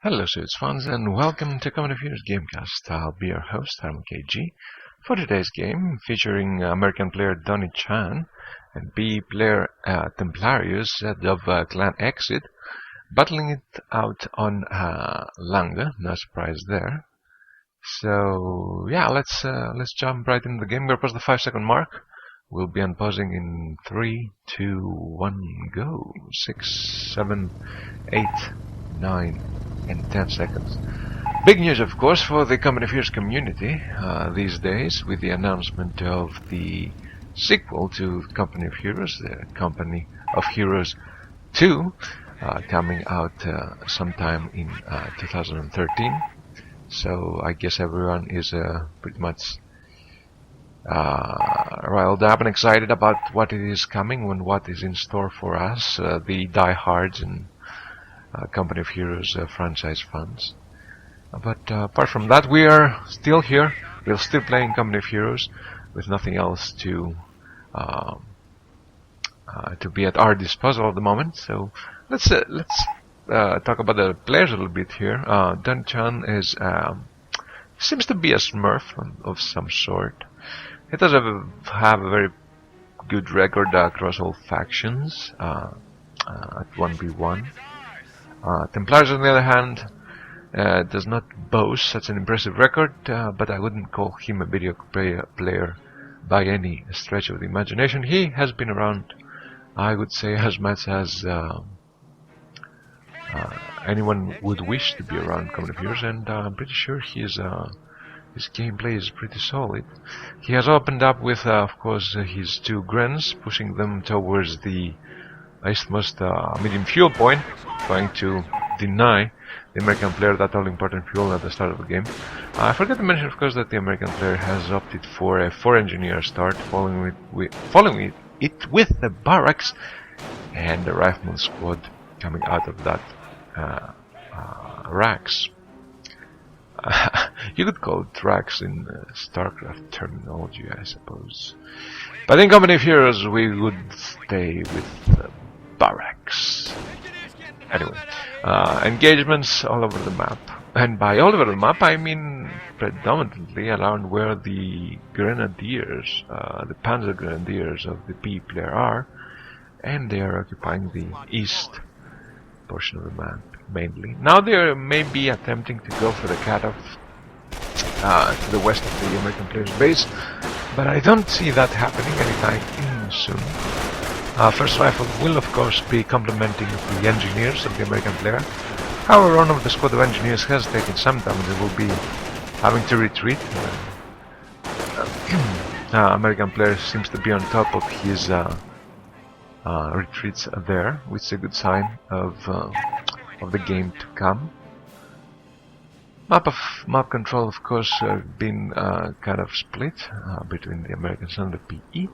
Hello Suits fans and welcome to Company of Heroes Gamecast. I'll be your host, KG, for today's game featuring American player DonnieChan and B player Templariusz, head of Clan Exit, battling it out on Langres. No surprise there. So yeah, let's jump right into the game. We're past the 5-second mark. We'll be unpausing in 3, 2, 1, go. 6, 7, 8, 9, and 10 seconds. Big news, of course, for the Company of Heroes community these days, with the announcement of the sequel to Company of Heroes, the Company of Heroes 2, coming out sometime in 2013. So I guess everyone is pretty much riled up and excited about what it is coming and what is in store for us, the diehards and Company of Heroes franchise fans. But apart from that, we are still here. We're still playing Company of Heroes with nothing else to be at our disposal at the moment. So let's talk about the players a little bit here. DonnieChan is seems to be a Smurf of some sort. He does have a very good record across all factions at 1v1. Templariusz, on the other hand, does not boast such an impressive record, but I wouldn't call him a video player by any stretch of the imagination. He has been around, I would say, as much as anyone would wish to be around Company of Heroes, and I'm pretty sure his gameplay is pretty solid. He has opened up with, of course, his two Grens, pushing them towards the eastmost medium fuel point, trying to deny the American player that all-important fuel at the start of the game. I forgot to mention, of course, that the American player has opted for a 4-engineer start, following it with the barracks and the rifleman squad coming out of that racks. You could call it racks in StarCraft terminology, I suppose. But in Company of Heroes, we would stay with barracks. Anyway, engagements all over the map. And by all over the map, I mean predominantly around where the Grenadiers, the Panzer Grenadiers of the P player are. And they are occupying the east portion of the map, mainly. Now they may be attempting to go for the cutoff to the west of the American player's base, but I don't see that happening anytime soon. First Rifle will, of course, be complementing the engineers of the American player. However, one of the squad of engineers has taken some damage and will be having to retreat. American player seems to be on top of his retreats there, which is a good sign of the game to come. Map control, of course, been kind of split between the Americans and the PE.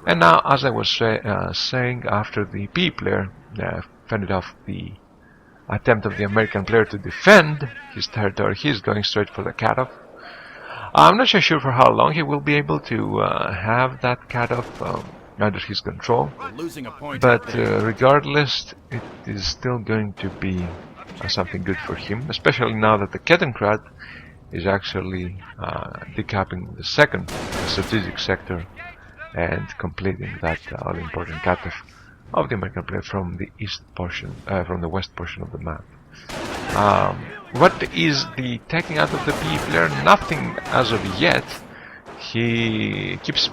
And now, as I was saying, after the PE player fended off the attempt of the American player to defend his territory, he's going straight for the cutoff. I'm not sure for how long he will be able to have that cutoff under his control, but regardless, it is still going to be something good for him, especially now that the Kettenkrad is actually decapping the second strategic sector and completing that all-important cutoff of the American player from the east portion, from the west portion of the map. What is the taking out of the PE player? Nothing as of yet. He keeps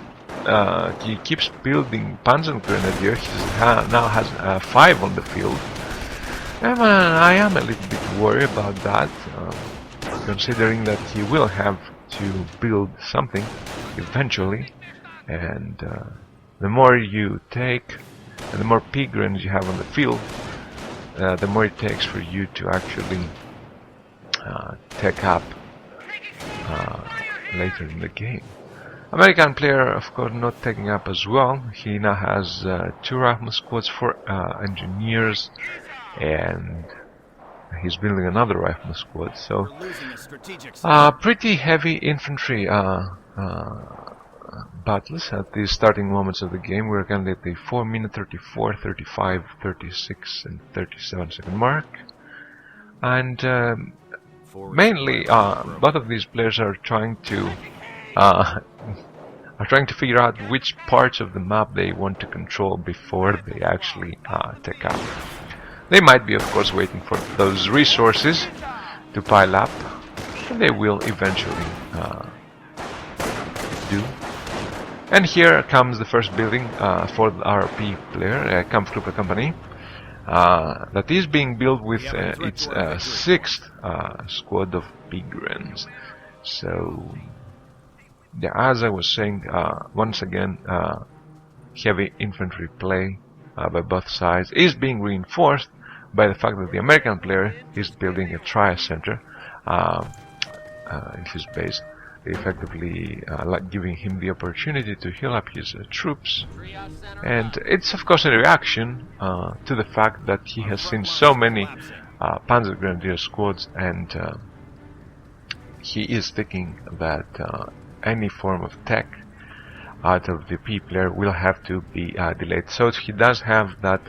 building Panzer Grenadier. He now has 5 on the field. And I am a little bit worried about that, considering that he will have to build something eventually, and the more you take, and the more P-Grens you have on the field, the more it takes for you to actually take up later in the game. American player, of course, not taking up as well. He now has 2 rifle squads, 4 engineers, and he's building another rifle squad. So, pretty heavy infantry battles at the starting moments of the game. We're currently at the 4-minute, 34, 35, 36, and 37 second mark. and mainly both of these players are trying to figure out which parts of the map they want to control before they actually take out. They might be, of course, waiting for those resources to pile up, and they will eventually do. And here comes the first building for the RP player, Kampfgruppe Company, that is being built with its sixth squad of Pigrens. So, yeah, as I was saying, once again, heavy infantry play by both sides is being reinforced by the fact that the American player is building a trias center in his base, effectively giving him the opportunity to heal up his troops. And it's of course a reaction to the fact that he has seen so many Panzer Grenadier squads, and he is thinking that any form of tech out of the P player will have to be delayed. So he does have that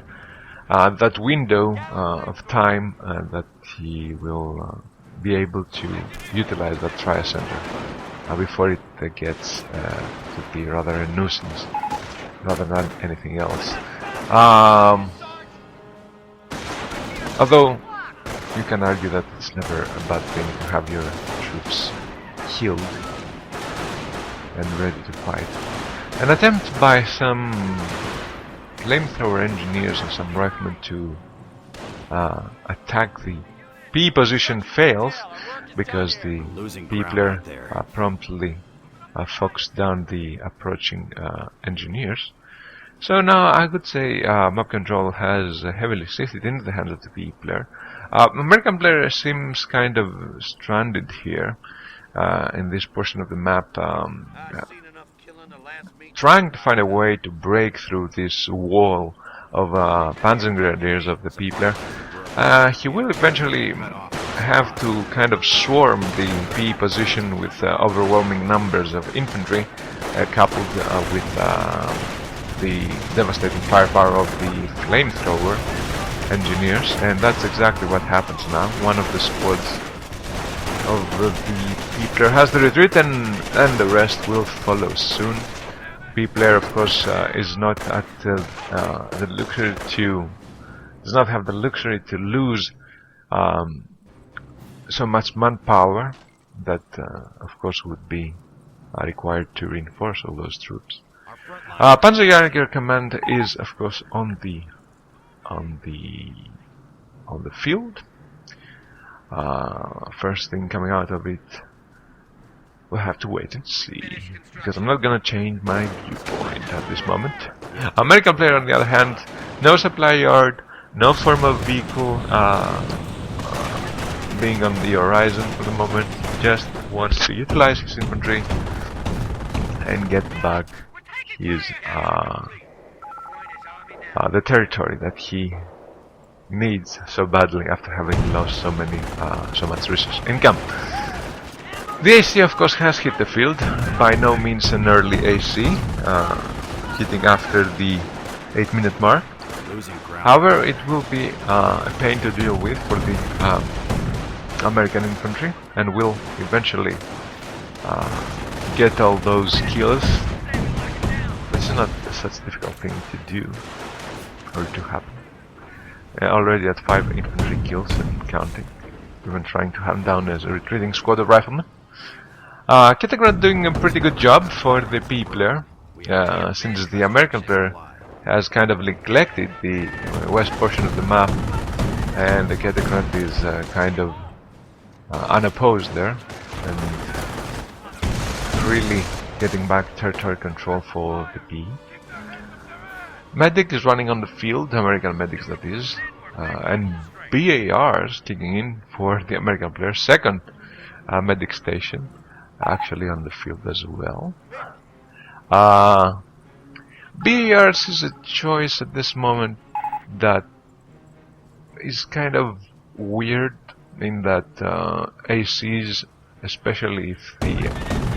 that window of time that he will be able to utilize that trias center before it gets to be rather a nuisance rather than anything else. Although you can argue that it's never a bad thing to have your troops healed and ready to fight. An attempt by some flamethrower engineers and some riflemen to attack the P position fails because the P player promptly focused down the approaching engineers. So now I could say map control has heavily shifted into the hands of the P player. American player seems kind of stranded here in this portion of the map, trying to find a way to break through this wall of Panzer Grenadiers of the P player. He will eventually have to kind of swarm the P position with overwhelming numbers of infantry, coupled with the devastating firepower of the flamethrower engineers, and that's exactly what happens now. One of the squads of the P player has to retreat, and the rest will follow soon. P player, of course, is not at the luxury to does not have the luxury to lose so much manpower that, of course, would be required to reinforce all those troops. Panzerjäger Command is, of course, on the field. First thing coming out of it, we'll have to wait and see, because I'm not gonna change my viewpoint at this moment. American player, on the other hand, no supply yard, no form of vehicle being on the horizon for the moment, just wants to utilize his infantry and get back his the territory that he needs so badly after having lost so much resources income. The AC, of course, has hit the field. By no means an early AC, hitting after the 8-minute mark. However, it will be a pain to deal with for the American infantry, and will eventually get all those kills. This is not such a difficult thing to do or to happen. Already at 5 infantry kills and counting, even trying to hunt down as a retreating squad of riflemen. Kittegrad doing a pretty good job for the P player, since the American player has kind of neglected the west portion of the map, and the Kittegrad is kind of unopposed there, and really getting back territory control for the P. Medic is running on the field, American medics that is, and BARs kicking in for the American player, second medic station, actually on the field as well. BARs is a choice at this moment that is kind of weird, in that ACs, especially if the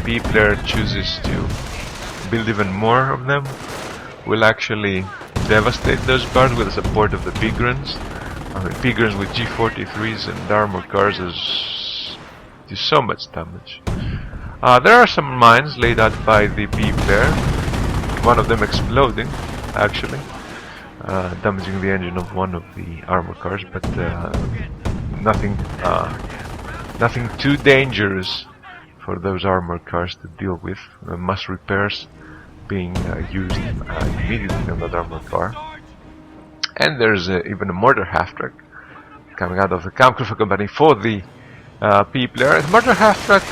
B player chooses to build even more of them, will actually devastate those bars with the support of the Pigrens, I mean, Pickers with G43s and armor cars do so much damage. There are some mines laid out by the B player, one of them exploding, actually, damaging the engine of one of the armor cars, but nothing too dangerous for those armor cars to deal with. Mass repairs being used immediately on that armor car. And there's even a mortar half-track coming out of the Kampfgruppe company for the P player. The mortar half-track,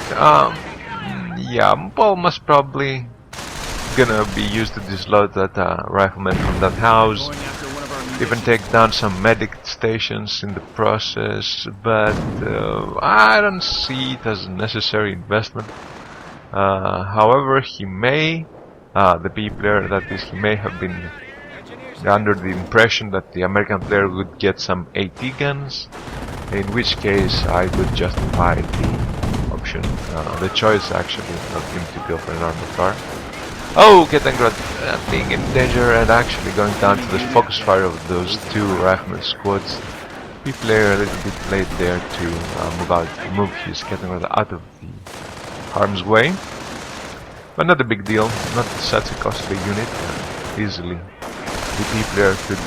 yeah, well, most probably gonna be used to dislodge that rifleman from that house, even take down some medic stations in the process, but I don't see it as a necessary investment. However, he may, the B player, that is, he may have been under the impression that the American player would get some AT guns, in which case I would justify the option, the choice actually of him to go for an armored car. Oh, Kettengrad being in danger and actually going down to the focus fire of those two rifleman squads. B player a little bit late there to move his Kettengrad out of the harm's way, but not a big deal, not such a costly unit. Easily the B player could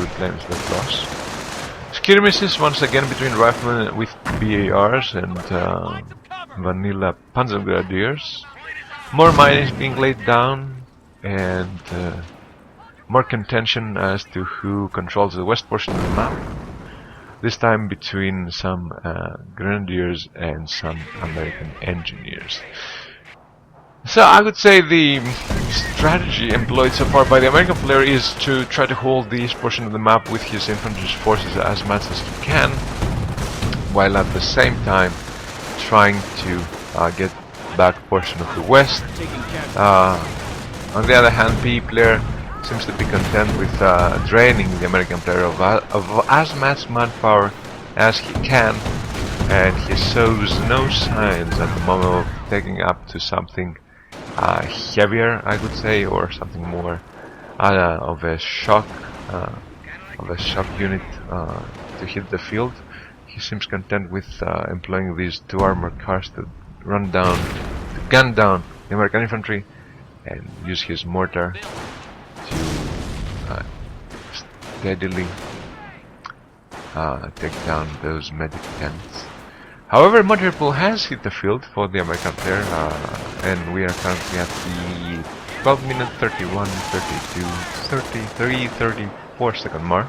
replenish that loss. Skirmishes once again between riflemen with BARs and vanilla Panzergrenadiers. More mining is being laid down, and more contention as to who controls the west portion of the map. This time between some Grenadiers and some American engineers. So I would say the strategy employed so far by the American player is to try to hold the east portion of the map with his infantry forces as much as he can, while at the same time trying to get back portion of the west. On the other hand, B player seems to be content with draining the American player of as much manpower as he can, and he shows no signs at the moment of taking up to something heavier, I would say, or something more of a shock unit to hit the field. He seems content with employing these two armored cars to gun down the American infantry and use his mortar to steadily take down those medic tents. However, mortar pool has hit the field for the American player, and we are currently at the 12 minute 31, 32, 33, 34 second mark.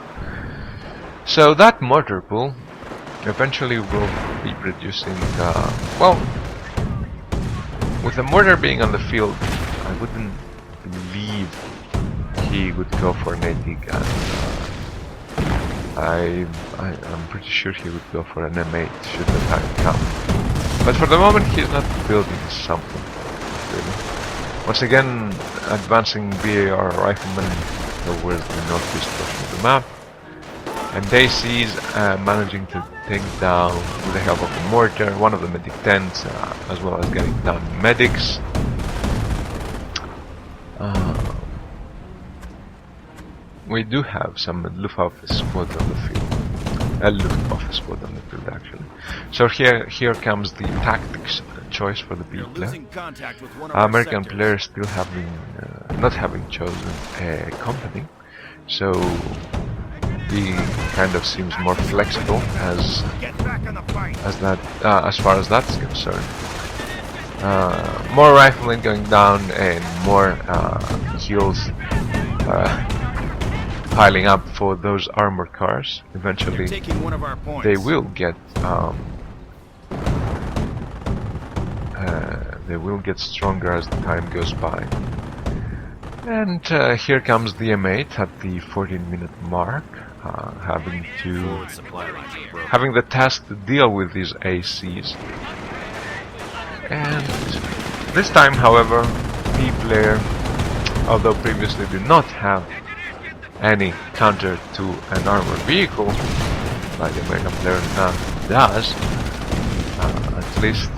So that mortar pool eventually will be producing, well, with the mortar being on the field, I wouldn't believe he would go for an AT gun. I'm pretty sure he would go for an M8 should the time come. But for the moment he's not building something, really. Once again, advancing BAR riflemen towards the northeast portion of the map. And AC's managing to take down, with the help of the mortar, one of the medic tents, as well as getting down medics. We do have some Luftwaffe squad on the field. Luftwaffe squad on the field, actually. So here comes the tactics choice for the B player. American players still not having chosen a company, so he kind of seems more flexible as far as that's concerned. More riflemen going down and more heals piling up for those armored cars. Eventually they will get stronger as the time goes by. And here comes the M8 at the 14-minute mark, having the task to deal with these ACs. And this time, however, B player, although previously did not have any counter to an armored vehicle, like the American player now does, at least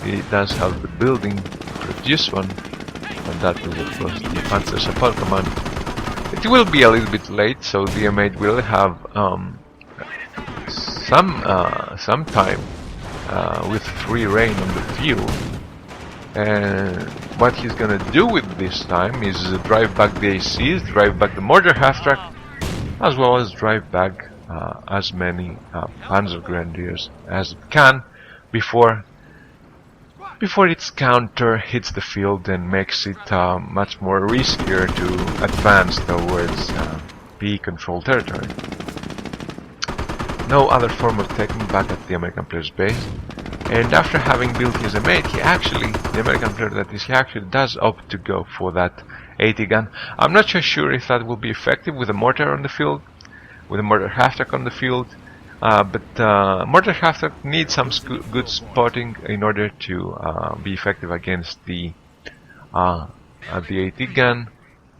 he does have the building to produce one, and that is of course the Panzer Support Command. It will be a little bit late, so the M8 will have some time with free reign on the field. And what he's gonna do with this time is drive back the ACs, drive back the mortar half-track, as well as drive back as many Panzer Grenadiers as it can before its counter hits the field and makes it much more riskier to advance towards PE-controlled territory. No other form of taking back at the American player's base. And after having built his M8, the American player that is, he actually does opt to go for that 80 gun. I'm not so sure if that will be effective with a mortar on the field, with a mortar half-track on the field, but mortar half-track needs some good spotting in order to be effective against the 80 gun,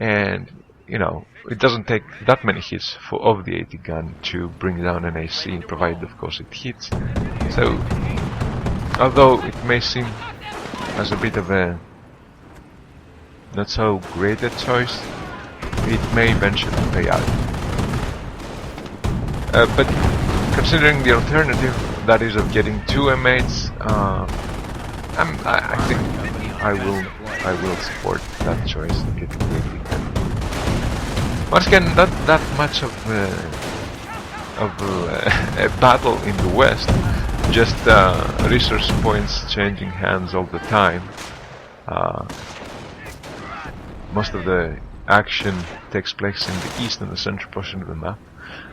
and you know, it doesn't take that many hits of the 80 gun to bring down an AC, provided of course it hits. So although it may seem as a bit of a not so great a choice, it may eventually pay out. But considering the alternative, that is of getting two M8s, I think I will support that choice of getting the 80 gun. Once again, not that much of a battle in the West. Just resource points changing hands all the time. Most of the action takes place in the east and the central portion of the map.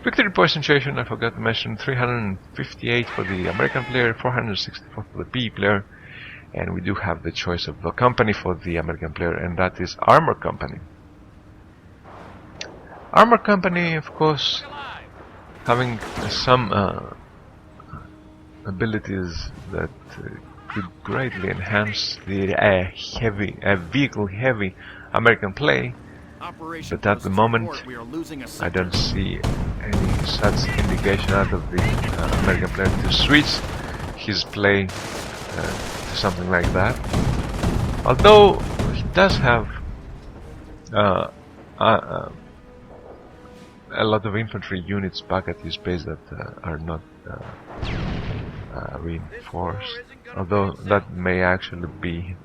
Victory point situation, I forgot to mention, 358 for the American player, 464 for the PE player, and we do have the choice of a company for the American player, and that is Armor Company. Armor Company, of course, having some abilities that could greatly enhance the vehicle-heavy American play, but at the moment I don't see any such indication out of the American player to switch his play to something like that. Although he does have a lot of infantry units back at his base that are not reinforced, although that may actually be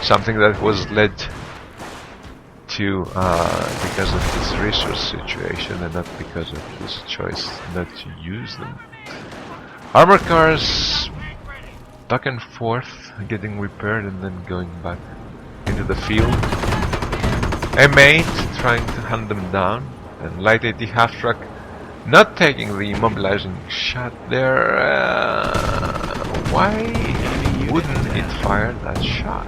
something that was led to because of his resource situation and not because of his choice not to use them. Armor cars back and forth, getting repaired and then going back into the field. M8 trying to hunt them down, and light 80 half-track not taking the immobilizing shot there. Why wouldn't it fire that shot?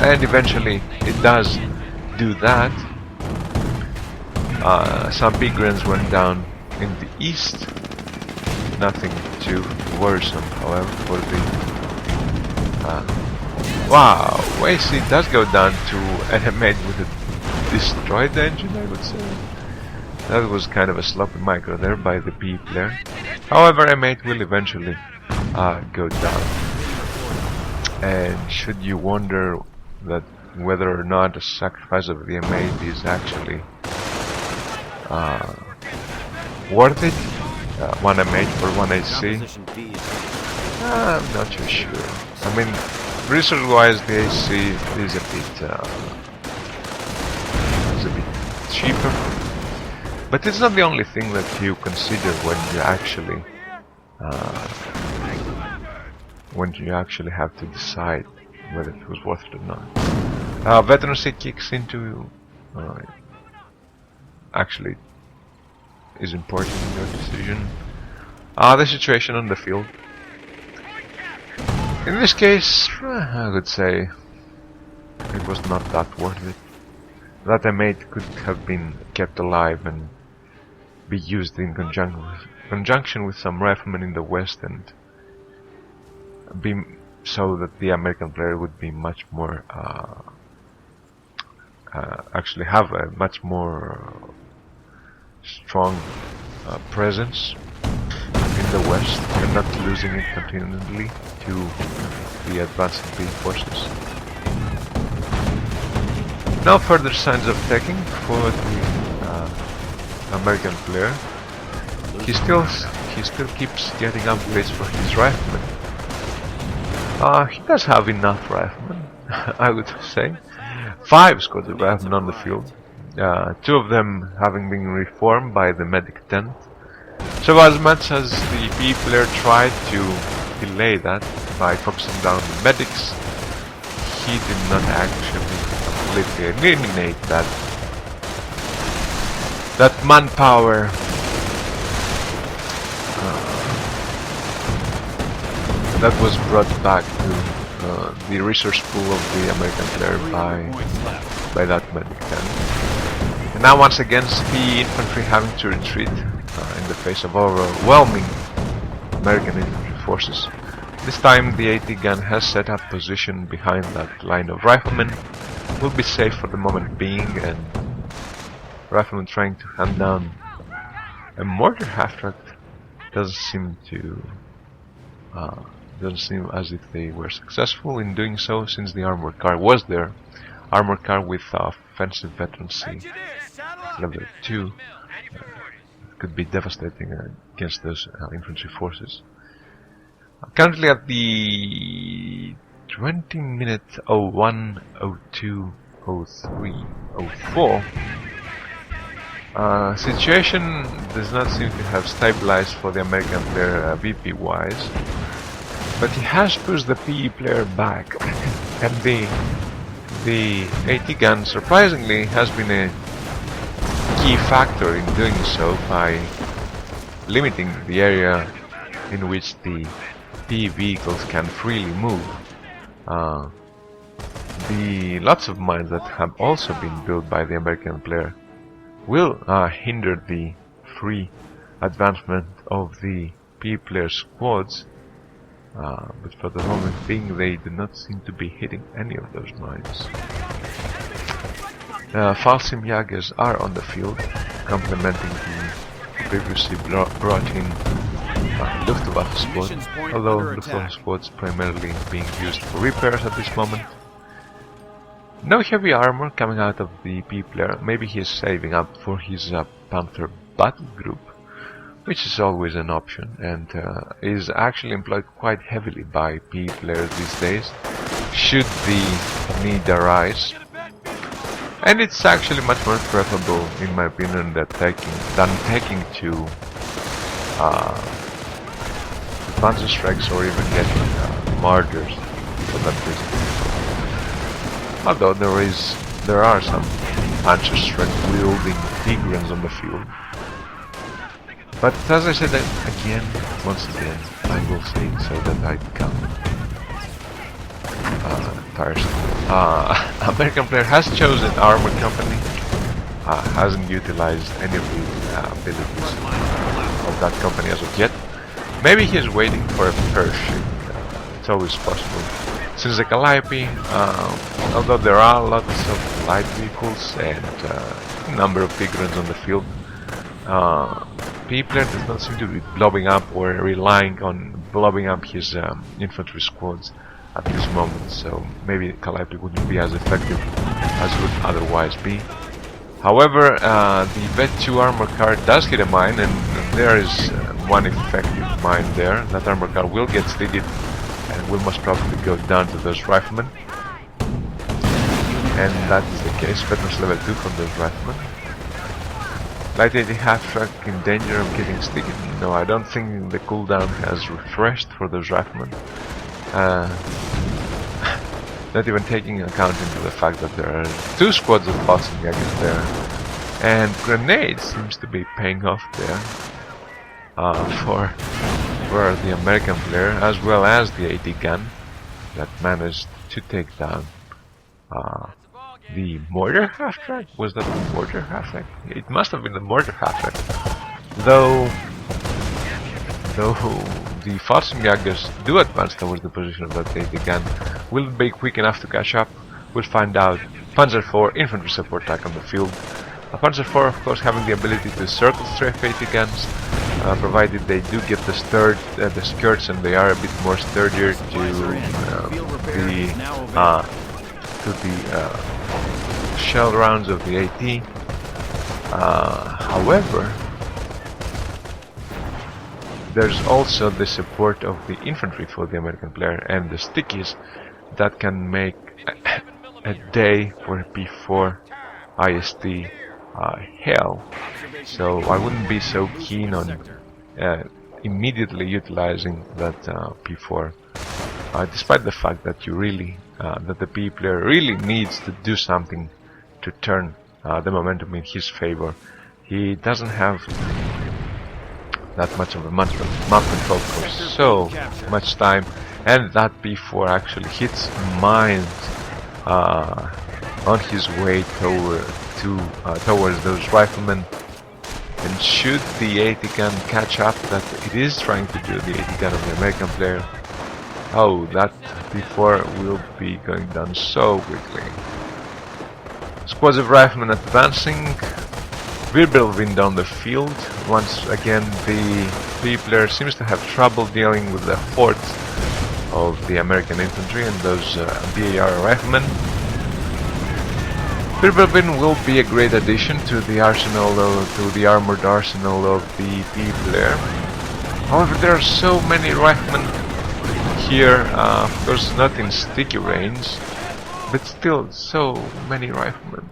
And eventually it does do that. Some big guns went down in the east. Nothing too worrisome, however, for the wow, AC does go down to an M8 with a destroyed engine, I would say. That was kind of a sloppy micro there by the PE player. However, M8 will eventually go down. And should you wonder that whether or not the sacrifice of the M8 is actually worth it, one M8 for one AC, I'm not too sure. I mean, resource-wise, the AC is a bit cheaper, but it's not the only thing that you consider when you actually have to decide whether it was worth it or not. Veterancy kicks into actually is important in your decision. The situation on the field. In this case, I would say it was not that worth it. That M8 could have been kept alive and be used in conjunction with some riflemen in the west, and be so that the American player would be much more actually have a much more strong presence in the west and not losing it continually to the advancing PE forces. No further signs of taking for the American player. he still keeps getting upgrades for his riflemen. He does have enough riflemen, I would say. 5 squads of riflemen on the field. 2 of them having been reformed by the medic tent. So as much as the PE player tried to delay that by focusing down the medics, he did not actually completely eliminate that manpower that was brought back to the resource pool of the American player by that medic tent. And now once again the infantry having to retreat in the face of overwhelming American infantry forces. This time the AT gun has set up position behind that line of riflemen. Will be safe for the moment being, and riflemen trying to hand down a mortar half-track doesn't seem as if they were successful in doing so, since the armored car was there. Armored car with offensive veterancy level 2 could be devastating against those infantry forces. Currently at the 20-minute 01, 02, 03, 04, situation does not seem to have stabilized for the American player VP wise, but he has pushed the PE player back, and the AT gun surprisingly has been a key factor in doing so by limiting the area in which the PE vehicles can freely move. The lots of mines that have also been built by the American player will hinder the free advancement of the PE player squads, but for the moment being they do not seem to be hitting any of those mines. Fallschirmjägers are on the field, complementing the previously brought in Luftwaffe squad, although Luftwaffe squads primarily being used for repairs at this moment. No heavy armor coming out of the PE player. Maybe he is saving up for his Panther battle group, which is always an option, and is actually employed quite heavily by PE players these days, should the need arise. And it's actually much more preferable, in my opinion, than taking to Panzer strikes or even getting martyrs for that reason. Although there are some Panzer strike wielding Tigrans on the field. But as I said once again, I will say it so that I become tiresome. American player has chosen armored company, hasn't utilized any of the abilities of that company as of yet. Maybe he's waiting for a Pershing, it's always possible. Since the Calliope, although there are lots of light vehicles and a number of Tigrans on the field, PE player does not seem to be blowing up or relying on blowing up his infantry squads at this moment, so maybe Calliope wouldn't be as effective as would otherwise be. However, the Vet-2 armor car does hit a mine, and there is one effective mine there. That armor car will get stigged and will most probably go down to those riflemen. And that is the case. Veterans level 2 from those riflemen. Light 80 half-track in danger of getting stigged. No, I don't think the cooldown has refreshed for those riflemen. Not even taking account into the fact that there are 2 squads of Fallschirmjägers there, and grenades seems to be paying off there for the American player, as well as the AT gun that managed to take down the mortar half-track. Was that the mortar half-track? It must have been the mortar half-track, though the Fallschirmjägers do advance towards the position of that AT gun. Will it be quick enough to catch up? We'll find out. Panzer IV infantry support attack on the field. Panzer IV, of course, having the ability to circle strafe AT guns, provided they do get the skirts, and they are a bit more sturdier to the shell rounds of the AT. However, there's also the support of the infantry for the American player and the stickies that can make a day for P4 IST hell. So I wouldn't be so keen on immediately utilizing that P4, despite the fact that you really that the P player really needs to do something to turn the momentum in his favor. He doesn't have that much of a map control for so much time, and that P4 actually hits mines on his way towards those riflemen. And should the 80 gun catch up, that it is trying to do, the 80 gun of the American player, oh, that P4 will be going down so quickly. Squads of riflemen advancing, wirbelwind down the field. Once again, the P player seems to have trouble dealing with the hordes of the American infantry and those BAR riflemen. Wirbelwind will be a great addition to the arsenal, to the armored arsenal of the P player. However, there are so many riflemen here, of course not in sticky range, but still so many riflemen.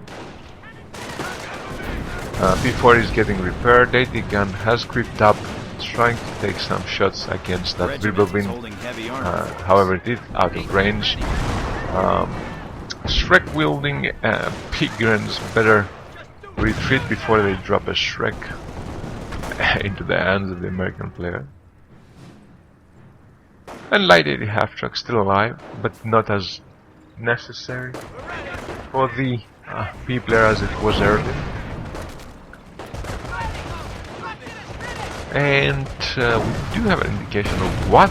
P4 is getting repaired. 80 gun has creeped up, trying to take some shots against that wirbelwind. However, it is out of range. Shrek wielding Pigrans better retreat before they drop a Shrek into the hands of the American player. And light 80 half truck still alive, but not as necessary for the P player as it was earlier. And we do have an indication of what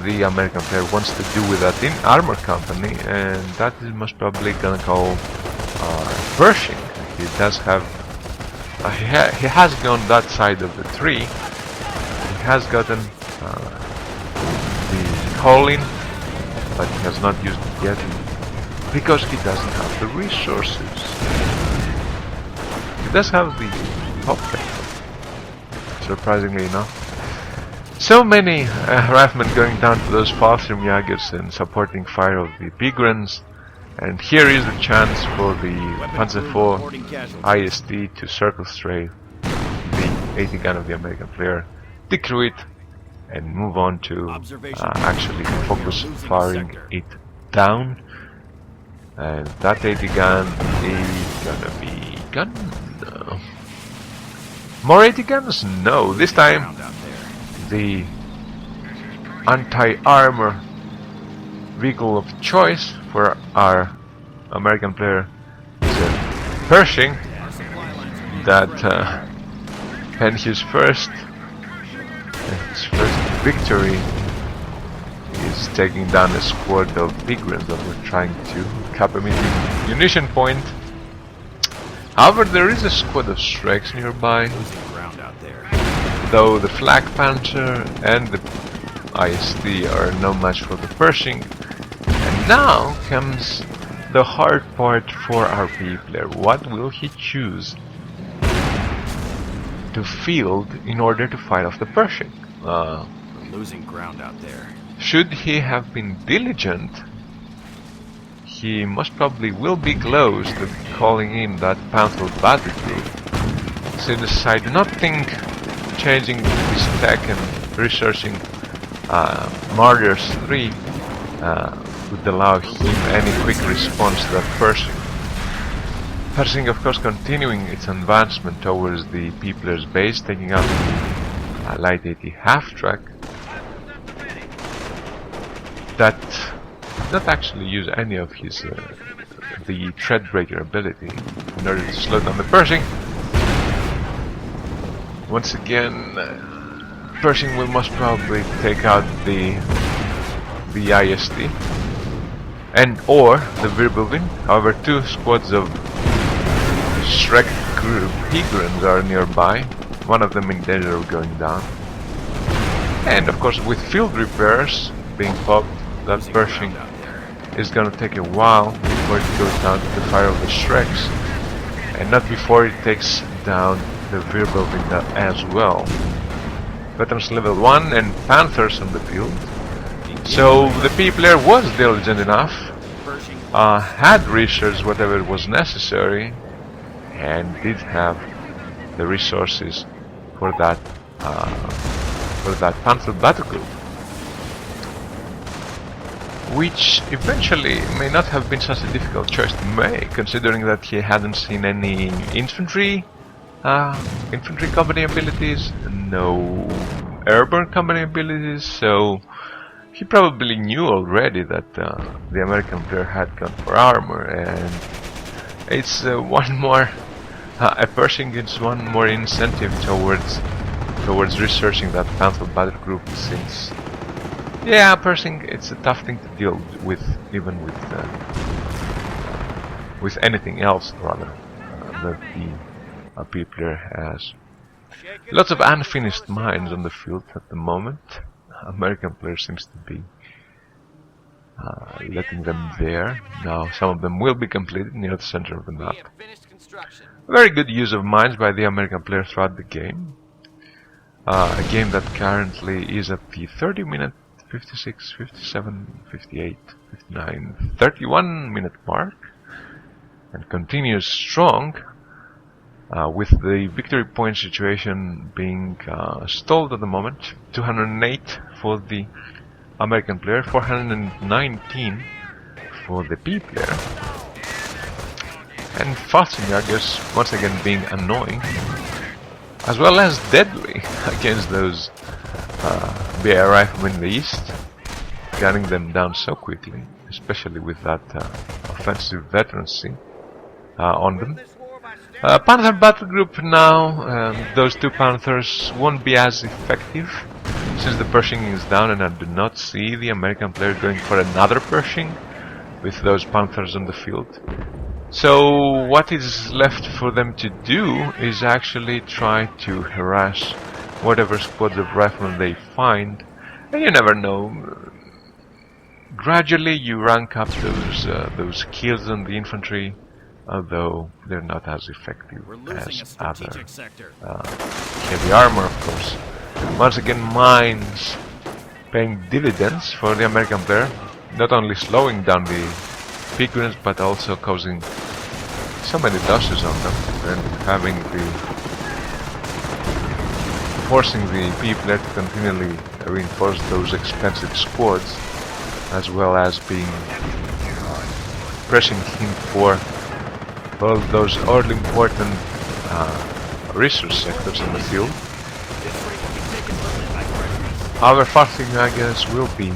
the American player wants to do with that in armor company, and that is most probably gonna call Pershing. He does have he has gone that side of the tree. He has gotten the call-in, but he has not used it yet because he doesn't have the resources. He does have the top deck, surprisingly enough. So many riflemen going down to those Falstrom Jagers and supporting fire of the Pigrans, and here is the chance for the Panzer IV IST to circle strafe the 80 gun of the American player, decrew it, and move on to actually focus firing it down. And that 80 gun is gonna be gun. More 80 guns? No, this time the anti-armor vehicle of choice for our American player is a Pershing that and his first victory is taking down a squad of Pigrans that were trying to cap a munition point. However, there is a squad of Shreks nearby, though the Flak Panzer and the IST are no match for the Pershing. And now comes the hard part for our P player. What will he choose to field in order to fight off the Pershing? Losing ground out there. Should he have been diligent, he most probably will be close to calling in that Panther battery group. Since I do not think changing his tech and researching Martyrs 3 would allow him any quick response to that Pershing. Pershing, of course, continuing its advancement towards the P player's base, taking out the light 80 half-track that did not actually use any of his the Threadbreaker ability in order to slow down the Pershing. Once again, Pershing will most probably take out the IST and or the Wirbelwind. However, two squads of Shrek group Pigrans are nearby, one of them in danger of going down. And of course, with field repairs being popped, that Pershing is gonna take a while before it goes down to the fire of the Shreks, and not before it takes down the Wirbelwind as well. veterans level 1 and panthers on the field. So the P player was diligent enough, had researched whatever was necessary, and did have the resources for that panther battle group, which eventually may not have been such a difficult choice to make, considering that he hadn't seen any infantry company abilities, no airborne company abilities, so he probably knew already that the American player had gone for armor, and it's one more a Pershing is one more incentive towards researching that panther battle group, since yeah, Pershing, it's a tough thing to deal with, even with anything else rather that the P player has. Lots of unfinished mines on the field at the moment. American player seems to be letting them there. Now some of them will be completed near the center of the map. Very good use of mines by the American player throughout the game. A game that currently is at the 30-minute, 56, 57, 58, 59, 31-minute mark, and continues strong, with the victory point situation being stalled at the moment. 208 for the American player, 419 for the P player, and fasting, I guess, once again being annoying, as well as deadly against those BI riflemen in the east, gunning them down so quickly, especially with that offensive veterancy on them. Panther battle group now, those two panthers won't be as effective since the Pershing is down, and I do not see the American player going for another Pershing with those panthers on the field. So what is left for them to do is actually try to harass whatever squads of riflemen they find, and you never know. Gradually you rank up those kills on the infantry, although they're not as effective as other heavy armor, of course. Once again, mines paying dividends for the American player, not only slowing down the peak units but also causing so many losses on them, and having forcing the P player to continually reinforce those expensive squads, as well as being pressing him for all those all important resource sectors in the field. However, fasting, I guess, will be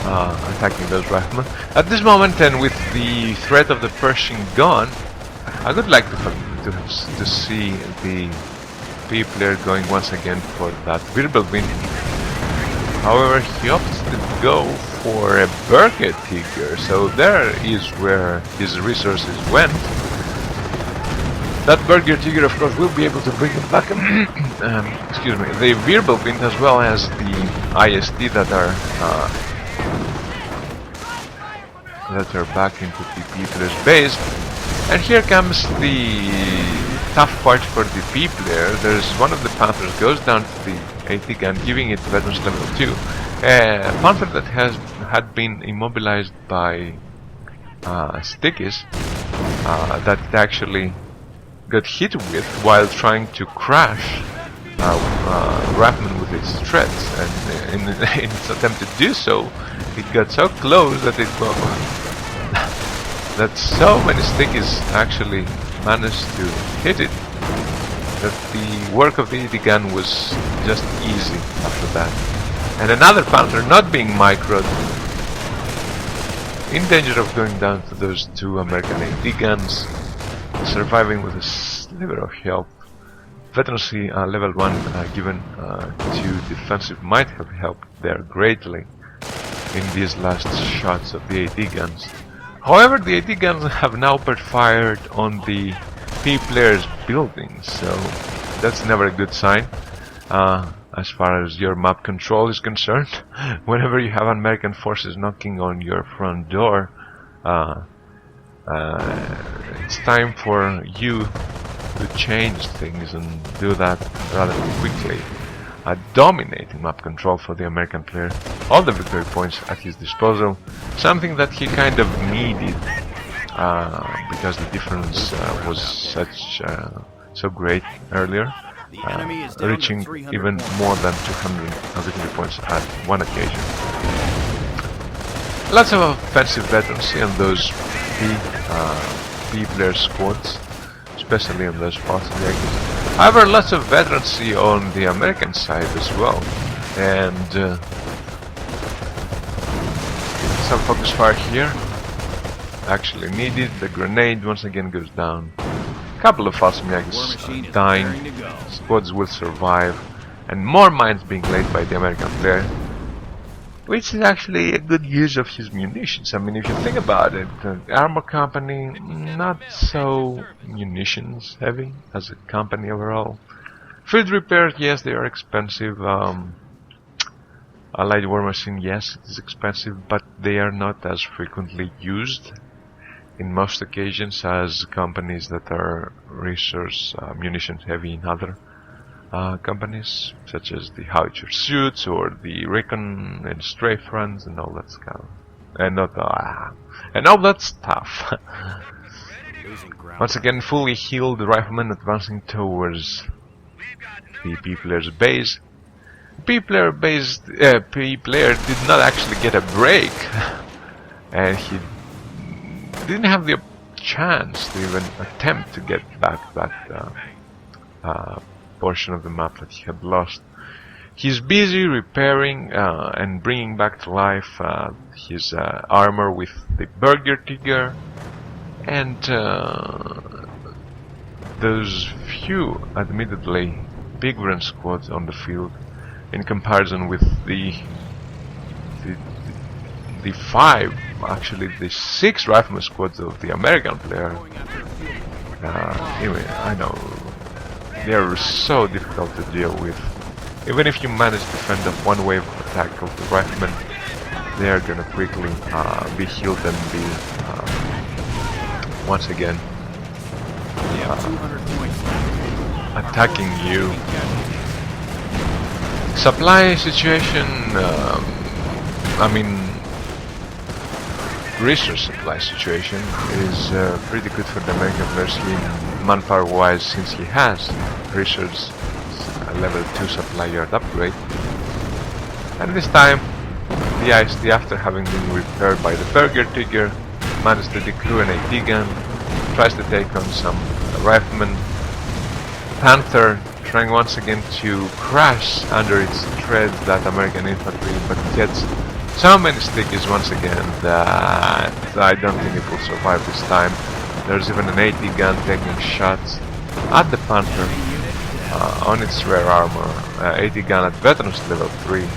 attacking those riflemen. At this moment, and with the threat of the Pershing gone, I would like to see the P player going once again for that Wirbelwind. However, he opts to go for a Burger Tiger, so there is where his resources went. That Burger Tiger, of course, will be able to bring him back. Excuse me, the Wirbelwind as well as the IST that are back into the P player's base. And here comes the tough part for the P player. There's one of the Panthers goes down to the AT gun, giving it veterans level 2. A Panther that had been immobilized by stickies that it actually got hit with while trying to crash Rafman with its treads, and in its attempt to do so, it got so close that that so many stickies actually managed to hit it that the work of the AT gun was just easy after that. And another Panther, not being microed, in danger of going down to those two American AT guns, surviving with a sliver of health. Veterancy level 1 given to defensive might have helped there greatly in these last shots of the AT guns. However, the AT guns have now fired on the P player's buildings, so that's never a good sign as far as your map control is concerned. Whenever you have American forces knocking on your front door, it's time for you to change things and do that rather quickly. dominating map control for the American player. All the victory points at his disposal, something that he kind of needed because the difference was so great earlier, reaching even more than 200 victory points at one occasion. Lots of offensive veterancy on those B player squads, especially on those false objectives. However, lots of veterancy on the American side as well, and some focus fire here actually needed. The grenade once again goes down. Couple of false objectives dying. Squads will survive, and more mines being laid by the American player, which is actually a good use of his munitions. I mean, if you think about it, the armor company, not so munitions heavy as a company overall. Field repairs, yes, they are expensive. A light war machine, yes, it is expensive, but they are not as frequently used in most occasions as companies that are resource munitions heavy in other companies, such as the howitzer suits or the recon and strafe runs and all that stuff. And all that stuff. Once again, fully healed rifleman advancing towards the B player's base. B player did not actually get a break, and he didn't have the chance to even attempt to get back that portion of the map that he had lost. He's busy repairing and bringing back to life his armor with the Burger Tiger, and those few, admittedly, big run squads on the field, in comparison with the six rifleman squads of the American player. Anyway, I know they are so difficult to deal with. Even if you manage to fend off one wave of attack of the riflemen, they are gonna quickly be healed and be once again attacking you. Supply situation, I mean, resource supply situation is pretty good for the American players manpower wise, since he has resource level 2 supply yard upgrade. And this time the IST, after having been repaired by the Burger Tiger, managed to decrew an AT gun, tries to take on some riflemen. Panther trying once again to crash under its tread that American infantry, but gets so many stickies once again that I don't think it will survive this time. There's even an AT gun taking shots at the Panther on its rare armor. AT gun at veterans level 3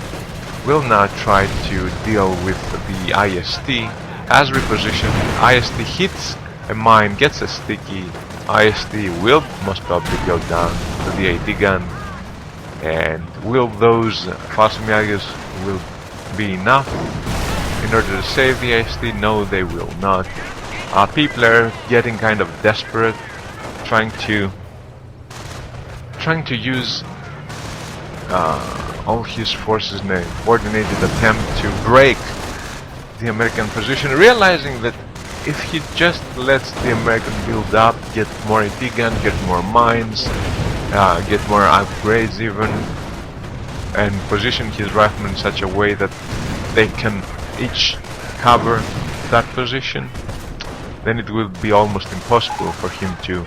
will now try to deal with the IST. As repositioned, IST hits a mine, gets a sticky. IST will most probably go down to the AT gun, and will those Fasmiagas will be enough in order to save the IST? No, they will not. P-player getting kind of desperate, trying to use all his forces in a coordinated attempt to break the American position, realizing that if he just lets the American build up, get more AT gun, get more mines, get more upgrades even, and position his riflemen in such a way that they can each cover that position, then it will be almost impossible for him to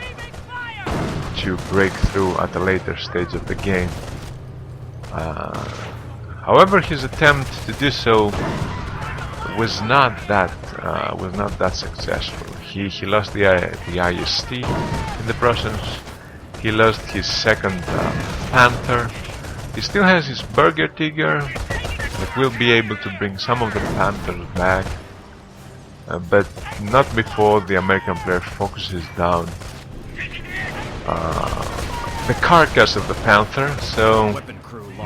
break through at a later stage of the game. However, his attempt to do so was not that successful. He lost the IST in the process. He lost his second Panther. He still has his Burger Tiger that will be able to bring some of the Panthers back, but not before the American player focuses down the carcass of the Panther. So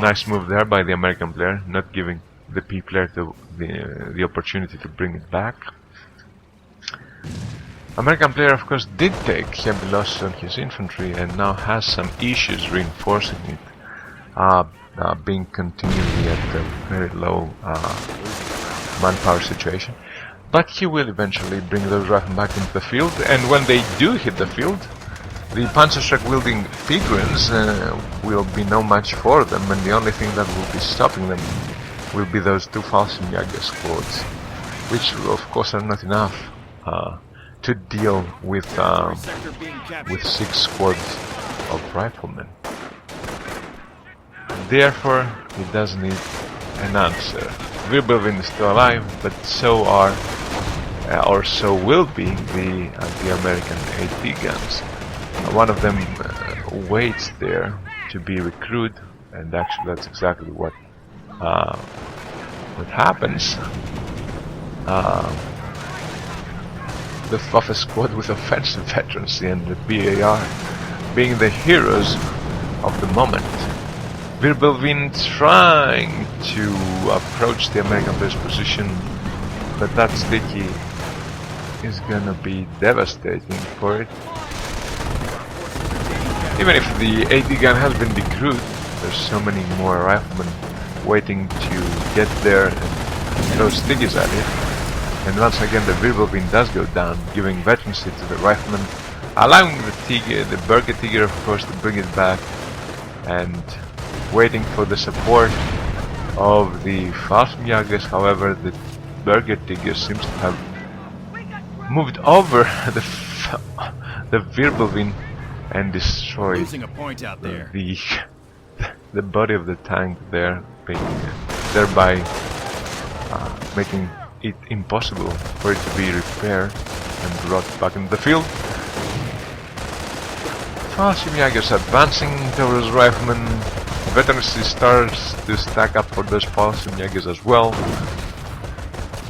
nice move there by the American player, not giving the P player the opportunity to bring it back. American player, of course, did take heavy losses on his infantry and now has some issues reinforcing it. being continually at a very low manpower situation. But he will eventually bring those riflemen back into the field, and when they do hit the field, the Panzerschreck wielding Pigrins will be no match for them, and the only thing that will be stopping them will be those two Fallschirmjäger squads, which of course are not enough to deal with 6 squads of riflemen. Therefore, he does need an answer. Wirbelwind is still alive, but so are, or so will be, the American AT guns. One of them waits there to be recruited, and actually that's exactly what happens. The Waffe squad with offensive veterancy and the BAR being the heroes of the moment. Wirbelwind trying to approach the American player's position, but that sticky is gonna be devastating for it. Even if the AT gun has been decrewed, there's so many more riflemen waiting to get there and throw stickies at it. And once again the Wirbelwind does go down, giving veterancy to the riflemen, allowing the Burger Tiger of course to bring it back, and waiting for the support of the Fallschirmjägers. However, the Burger Tiger seems to have moved over the Wirbelwind and destroyed the body of the tank there, thereby making it impossible for it to be repaired and brought back into the field. Fallschirmjägers advancing towards riflemen. Veterancy starts to stack up for those Fallschirmjägers as well.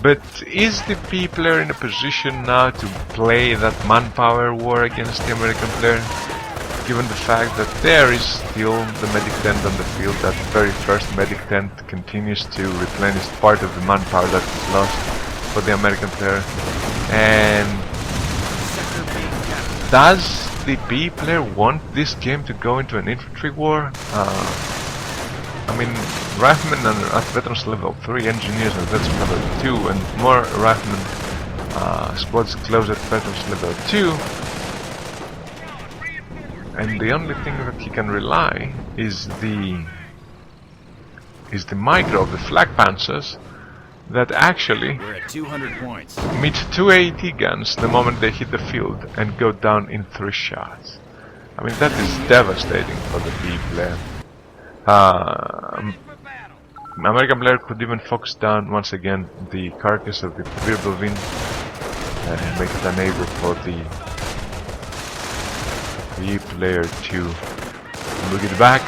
But is the P player in a position now to play that manpower war against the American player? Given the fact that there is still the medic tent on the field, that very first medic tent continues to replenish part of the manpower that is lost for the American player. And does the B player want this game to go into an infantry war? I mean, riflemen at veterans level 3, engineers at veterans level 2, and more riflemen squads close at veterans level 2. And the only thing that he can rely is the micro of the flak panzers that actually meet 2 AT guns the moment they hit the field and go down in 3 shots. I mean, that is devastating for the B player. American player could even focus down once again the carcass of the Wirbelwind and make it unable for the B player to look it back.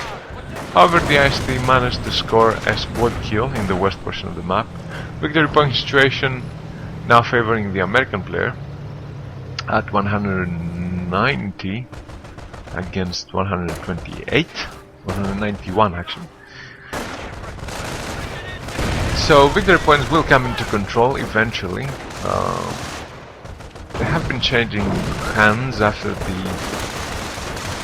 However, the IIEXITIII managed to score a squad kill in the west portion of the map. Victory point situation now favoring the American player at 190 against 128, 191 actually. So victory points will come into control eventually. They have been changing hands after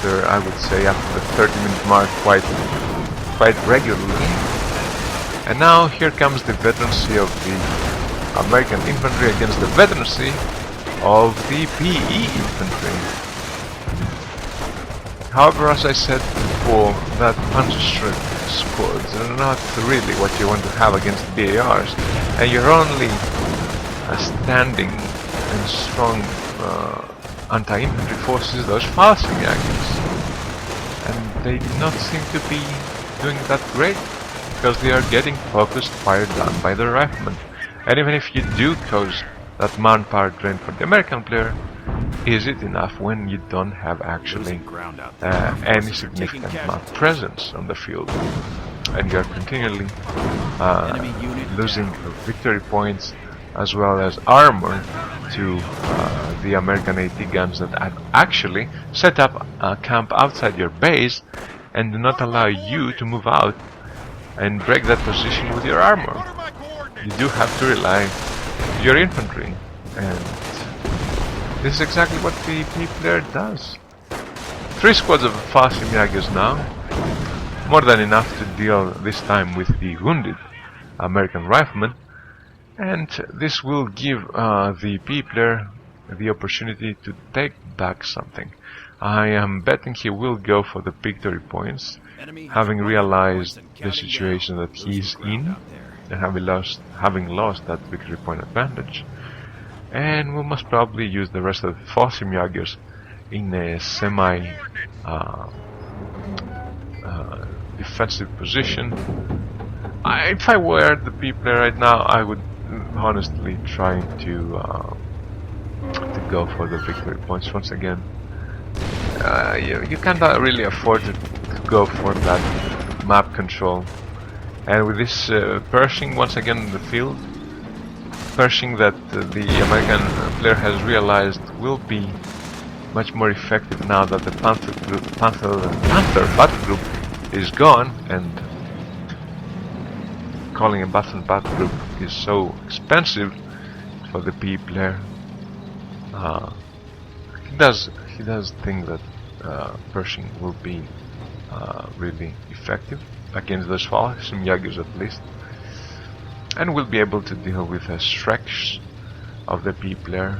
I would say after the 30-minute mark quite regularly. And now here comes the veterancy of the American infantry against the veterancy of the PE infantry. However, as I said before, that Panzerschreck squads are not really what you want to have against BARs, and you're only standing and strong anti-infantry forces, those Fallschirmjägers, and they do not seem to be doing that great because they are getting focused fire down by the riflemen. And even if you do cause that manpower drain for the American player, is it enough when you don't have actually any significant map presence on the field, and you are continually losing victory points as well as armor to the American AT guns that have actually set up a camp outside your base and do not allow you to move out and break that position with your armor. You do have to rely on your infantry, and this is exactly what the P player does. 3 squads of Fallschirmjägers now, more than enough to deal this time with the wounded American rifleman, and this will give the B player the opportunity to take back something. I am betting he will go for the victory points, having realized the situation that he's in and having lost that victory point advantage. And we must probably use the rest of the Fossimjagers in a semi defensive position. If I were the B player right now, I would honestly try to go for the victory points once again. You can't really afford to go for that map control. And with this Pershing once again in the field, Pershing that the American player has realized will be much more effective now that the Panther battle group is gone, and calling a battle group is so expensive for the P player. He does think that Pershing will be really effective against those Fossimjagers at least, and will be able to deal with a stretch of the P player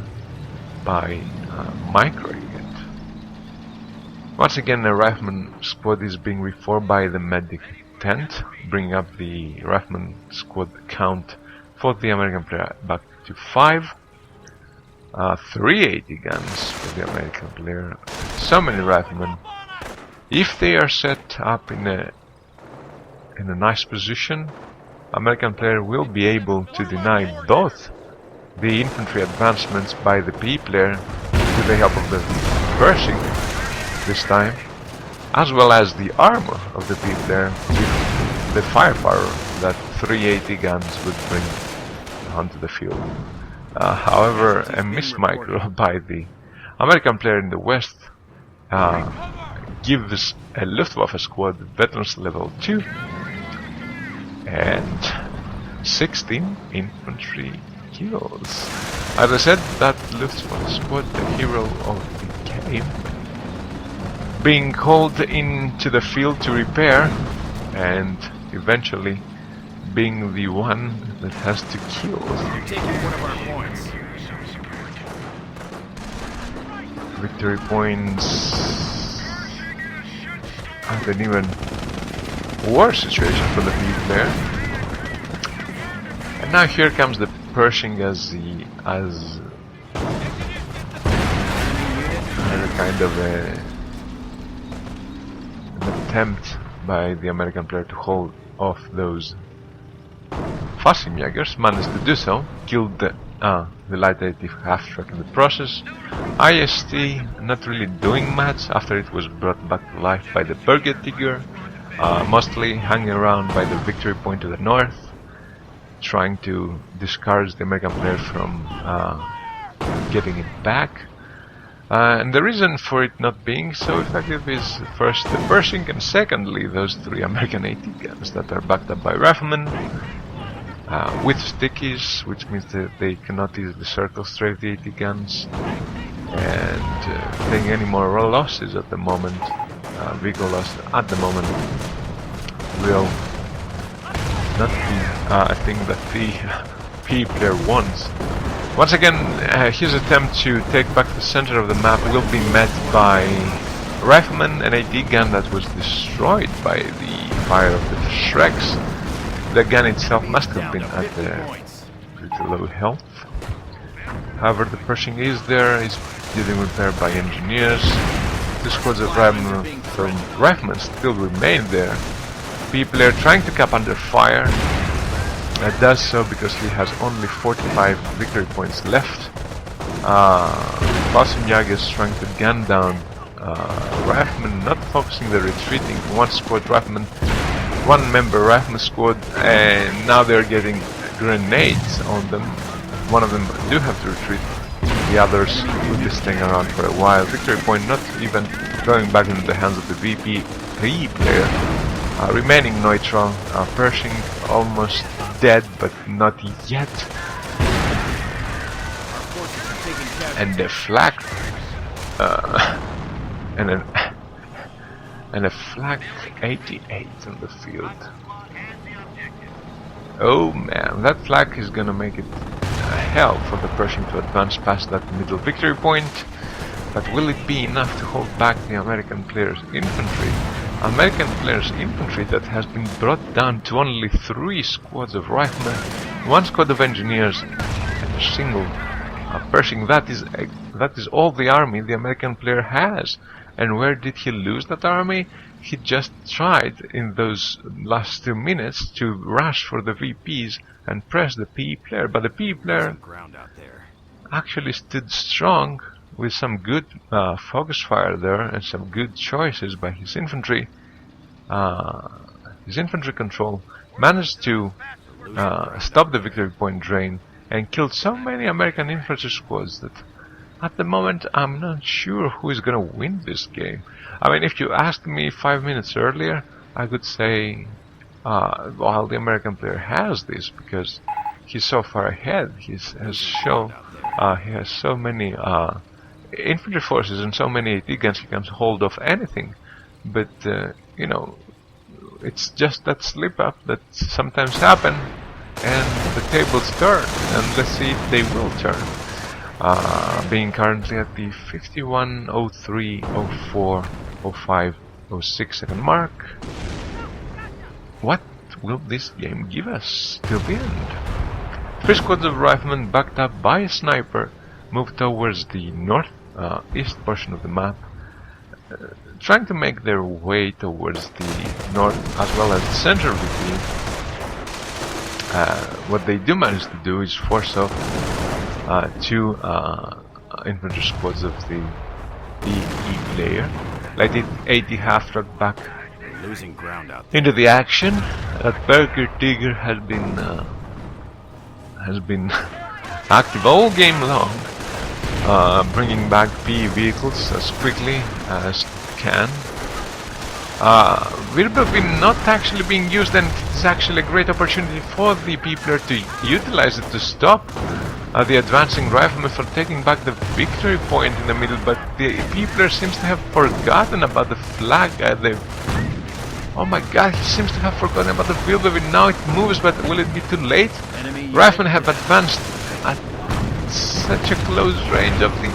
by microing it. Once again, the rifleman squad is being reformed by the medic tent, bringing up the rifleman squad count for the American player back to 5. 380 guns for the American player. So many riflemen. If they are set up in a nice position, American player will be able to deny both the infantry advancements by the P player with the help of the Pershing this time, as well as the armor of the P player with the firepower that 380 guns would bring onto the field. However, a mismicro by the American player in the west gives a Luftwaffe squad veterans level 2 and 16 infantry kills. As I said, that Luftwaffe squad, the hero of the game, being called into the field to repair and eventually being the one that has to kill. You're taking one of our points. Victory points and an even worse situation for the B player. And now here comes the Pershing as a kind of an attempt by the American player to hold off those Fossimjagers. Managed to do so, killed the light additive half-track in the process. IST not really doing much after it was brought back to life by the Bergetiger, mostly hanging around by the victory point to the north, trying to discourage the American player from getting it back. And the reason for it not being so effective is first the Pershing, and secondly those 3 American AT guns that are backed up by riflemen with stickies, which means that they cannot easily circle strafe the AT guns, and taking any more losses at the moment, vehicle losses at the moment, will not be a thing that the P player wants. Once again, his attempt to take back the center of the map will be met by rifleman and AT gun that was destroyed by the fire of the Shreks. The gun itself must have been at pretty low health. However, the Pershing is there, is getting repaired by engineers. 2 squads of riflemen still remain there. P player trying to cap under fire. Does so because he has only 45 victory points left. Fossimjagers is trying to gun down riflemen, not focusing the retreating. 1 squad rifleman, 1 member rifleman squad, and now they're getting grenades on them. One of them do have to retreat. The others will be staying around for a while. Victory point not even going back into the hands of the VP3 player. Remaining neutral. Pershing almost dead, but not yet. And the flak and and a flag 88 in the field. Oh man, that flag is gonna make it hell for the Pershing to advance past that middle victory point. But will it be enough to hold back the American players' infantry? American players' infantry that has been brought down to only 3 squads of riflemen, 1 squad of engineers, and a single Pershing. That is all the army the American player has. And where did he lose that army? He just tried in those last 2 minutes to rush for the VPs and press the PE player, but the PE player actually stood strong with some good focus fire there and some good choices by his infantry. His infantry control managed to stop the victory point drain and killed so many American infantry squads that at the moment I'm not sure who is gonna win this game. I mean, if you asked me 5 minutes earlier, I could say well, the American player has this because he's so far ahead. He has so many infantry forces and so many AT guns, he can hold off anything. But you know, it's just that slip up that sometimes happen, and the tables turn, and let's see if they will turn. Being currently at the 51, 03, 04, 05, 06 second mark. What will this game give us till the end? 3 squads of riflemen backed up by a sniper moved towards the north east portion of the map, trying to make their way towards the north as well as the center of the field. What they do manage to do is force off 2 infantry squads of the PE player. Like the 80 half-truck back losing ground out there. into the action. That Burger Tiger has been active all game long, bringing back PE vehicles as quickly as can. Wirbelwind not actually being used, and it's actually a great opportunity for the PE player to utilize it to stop the advancing riflemen from taking back the victory point in the middle, but the PE player seems to have forgotten about the flag. Oh my god, he seems to have forgotten about the Wirbelwind. Now it moves, but will it be too late? Riflemen have advanced at such a close range of the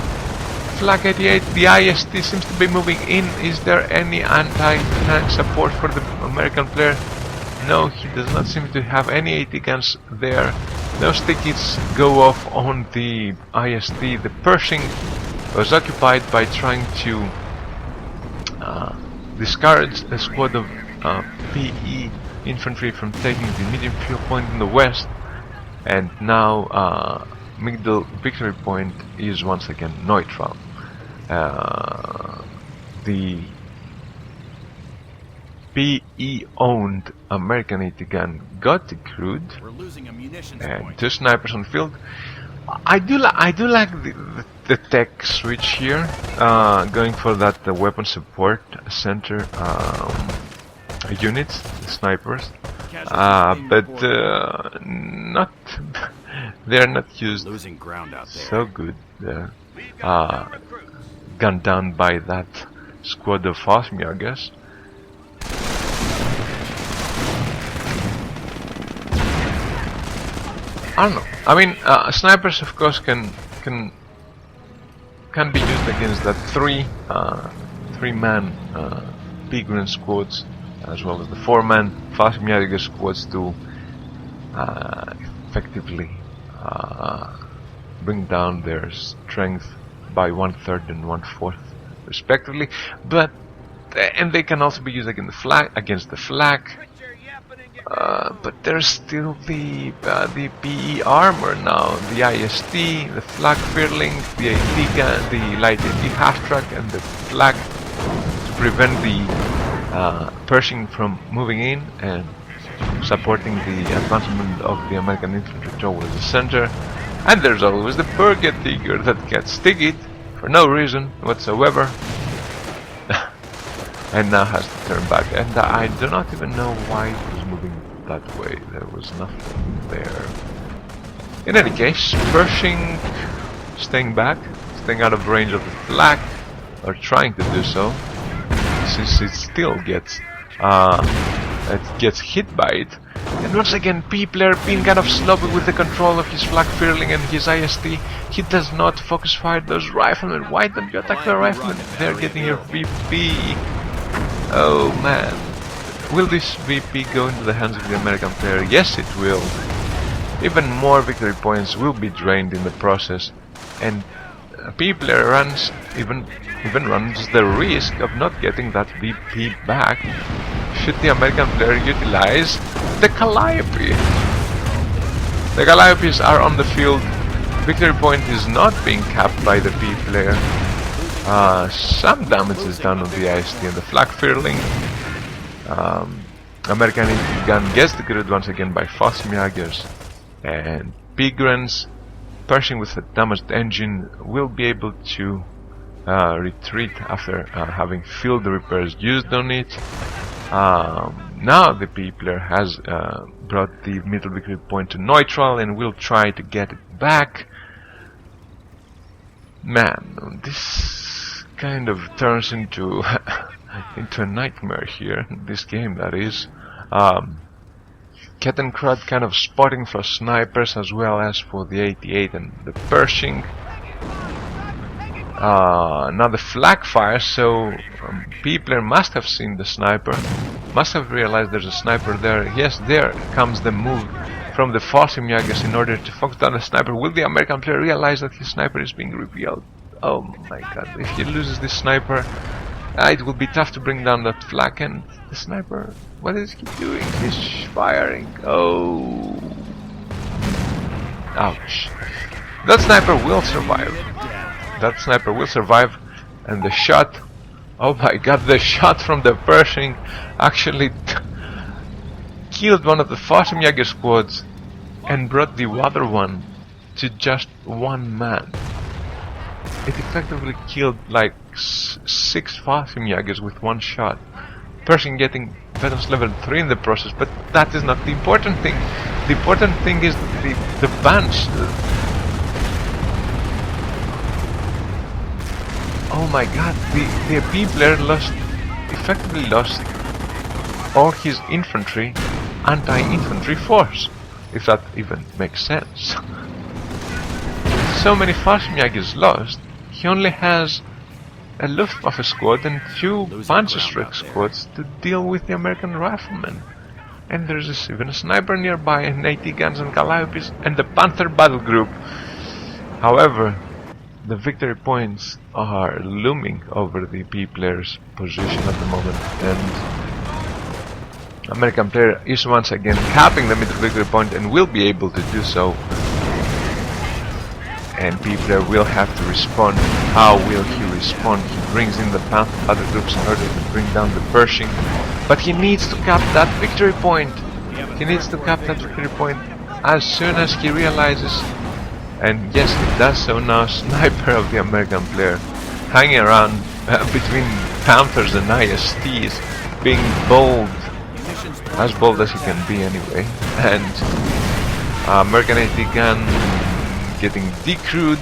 flag 88. The IST seems to be moving in. Is there any anti-tank support for the American player? No, he does not seem to have any AT guns there. No stickies go off on the IST. The Pershing was occupied by trying to discourage a squad of PE infantry from taking the medium fuel point in the west, and now middle victory point is once again neutral. The PE-owned American AT gun got decrewed, and 2 snipers on field. I do like the tech switch here, going for that weapon support center units, the snipers, but not they're not used so good. Gunned down by that squad of Fasmjagers. I don't know. I mean, snipers, of course, can be used against that three-man Pigren squads, as well as the 4-man Fasmjäger squads to effectively bring down their strength by 1/3 and 1/4, respectively. And they can also be used against the flag. But there's still the PE armor now, the IST, the flag Firling, the AT gun, the light AT half-truck, and the flag to prevent the Pershing from moving in and supporting the advancement of the American infantry towards the center. And there's always the Burger Tiger that gets sticky for no reason whatsoever. And now has to turn back, and I do not even know why it was moving that way. There was nothing there. In any case, Pershing staying back, staying out of range of the flag, or trying to do so. since it still gets hit by it. And once again, P player being kind of sloppy with the control of his flak fearling and his IST. He does not focus fire those riflemen. Why don't you attack the riflemen? They're getting your VP. Oh man. Will this VP go into the hands of the American player? Yes, it will. Even more victory points will be drained in the process. And P player runs even runs the risk of not getting that VP back should the American player utilize the Calliope. The Calliopes are on the field. Victory point is not being capped by the P player. Some damage is done on the IST and the flak fearling. American gun gets the grid once again by Fosmjagers, and Pigrens, Pershing with a damaged engine, will be able to retreat after having field repairs used on it. Now the P player has brought the middle victory point to neutral and will try to get it back. Man, this kind of turns into into a nightmare here. This game, that is. Kettenkrad kind of spotting for snipers as well as for the 88 and the Pershing. Now the flak fire, so P player must have seen the sniper, must have realized there's a sniper there. Yes, there comes the move from the Fosmjagers in order to focus down the sniper. Will the American player realize that his sniper is being revealed? Oh my god, if he loses this sniper, it will be tough to bring down that flak. And the sniper, what is he doing? He's firing. Oh, ouch. That sniper will survive. That sniper will survive. And the shot, oh my god, the shot from the Pershing actually killed one of the Fosmjager squads and brought the other one to just one man. It effectively killed like 6 Fosmjagers with one shot. Pershing getting veterans level 3 in the process, but that is not the important thing. The important thing is the bunch. Oh my god, the P player effectively lost all his infantry, anti-infantry force, if that even makes sense. So many Fosmjagers lost, he only has a Luftwaffe squad and 2 Panzerstreck squads to deal with the American riflemen. And there's even a sniper nearby, and 80 guns and Calliopes, and the Panther battle group. However, the victory points are looming over the P player's position at the moment, and American player is once again capping the middle victory point and will be able to do so. And P player will have to respond. How will he respond? He brings in the Panther battle groups in order to bring down the Pershing, but he needs to cap that victory point. He needs to cap that victory point as soon as he realizes. And yes, he does so now. Sniper of the American player hanging around between Panthers and ISTs, being bold, as bold as he can be anyway. And American AT gun getting decrewed,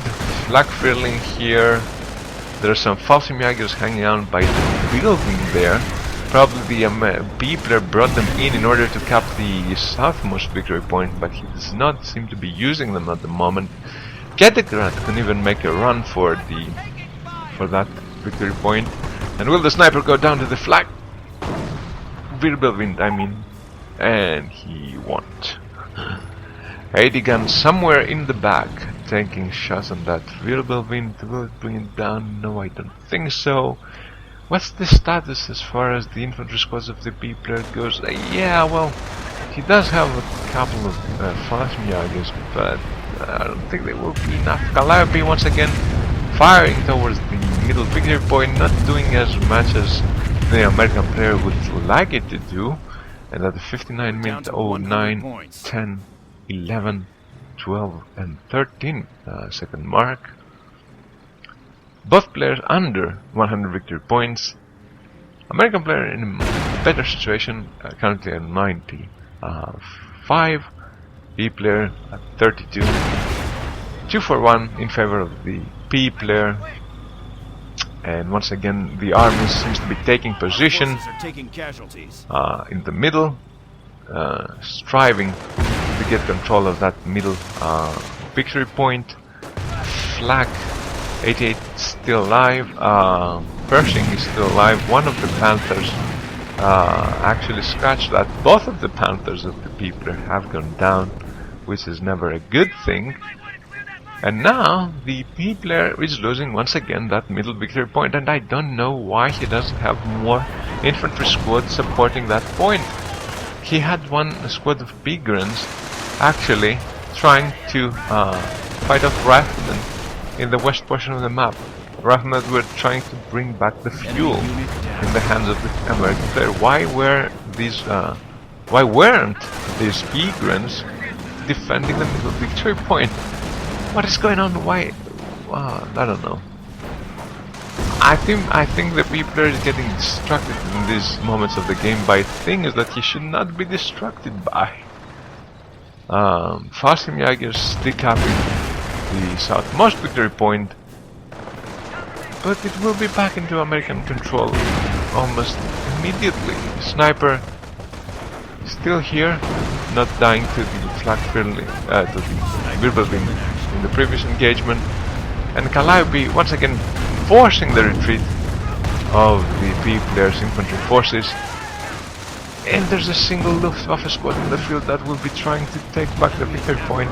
flak filling here. There are some Fosmjagers hanging out by the building there. Probably the P player brought them in order to cap the southmost victory point, but he does not seem to be using them at the moment. Kettenkrad can even make a run for that victory point. And will the sniper go down to the flag? Wirbelwind, I mean. And he won't. 80 guns somewhere in the back, taking shots on that Wirbelwind. Will it bring it down? No, I don't think so. What's the status as far as the infantry squads of the P player goes? Yeah, well, he does have a couple of Fosmjagers, but I don't think they will be enough. Calliope once again firing towards the middle victory point, not doing as much as the American player would like it to do. And at the 59 minute 09, 10, 11, 12 and 13 second mark, both players under 100 victory points. American player in a better situation, currently at 95. P player at 32. 2 for 1 in favor of the P player. And once again, the army seems to be taking position in the middle, striving to get control of that middle victory point. Flag 88 is still alive. Pershing is still alive. One of the Panthers actually scratched that. Both of the Panthers of the Peopler have gone down, which is never a good thing. And now the Peopler is losing once again that middle victory point, and I don't know why he doesn't have more infantry squads supporting that point. He had one squad of Pigrans actually trying to fight off riflemen in the west portion of the map. Riflemen were trying to bring back the fuel in the hands of the American player. Why weren't these Pigrans defending the middle victory point? What is going on? Why? I don't know. I think the people are getting distracted in these moments of the game by things that he should not be distracted by. Fast Jägers decapping the southmost victory point, but it will be back into American control almost immediately. Sniper still here, not dying to the flak friendly, to the Wirbelwind in the previous engagement, and Calliope once again forcing the retreat of the People's infantry forces. And there's a single Luftwaffe squad in the field that will be trying to take back the victory point.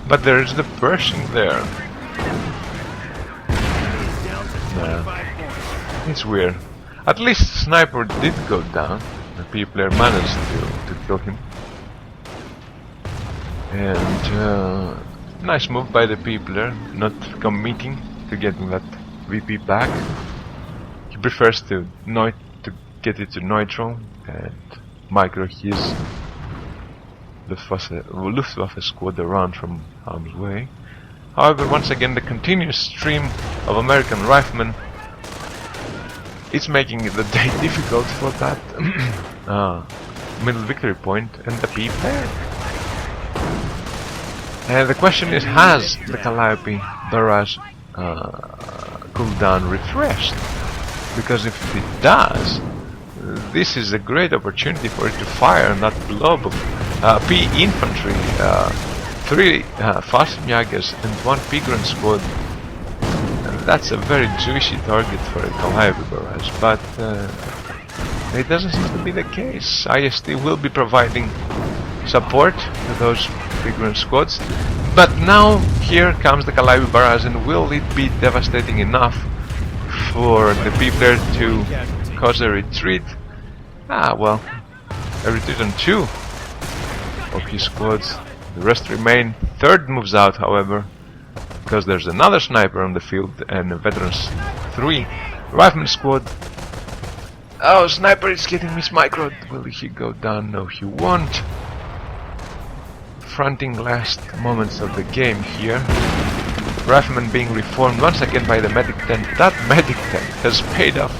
But there is the Pershing there. It's weird. At least Sniper did go down. The Peopler managed to kill him. And nice move by the Peopler, not committing to getting that VP back. He prefers to get it to neutral and micro his Luftwaffe squad around from harm's way. However, once again, the continuous stream of American riflemen is making the day difficult for that middle victory point and the Peopler. And the question is, has the Calliope barrage cooldown refreshed? Because if it does, this is a great opportunity for it to fire on that blob of P infantry, 3 fast Jägers and 1 Pigran squad. That's a very juicy target for a Calliope barrage, but it doesn't seem to be the case. IST will be providing support to those Pigran squads, but now here comes the Calliope barrage, and will it be devastating enough for the Peopler to cause a retreat? Well, a retreat on 2 of his squads. The rest remain. Third moves out, however, because there's another sniper on the field and a veterans 3 rifleman squad. Oh, sniper is getting mismicroed. Will he go down? No, he won't. Fronting last moments of the game here. Rifleman being reformed once again by the medic tent. That medic tent has paid off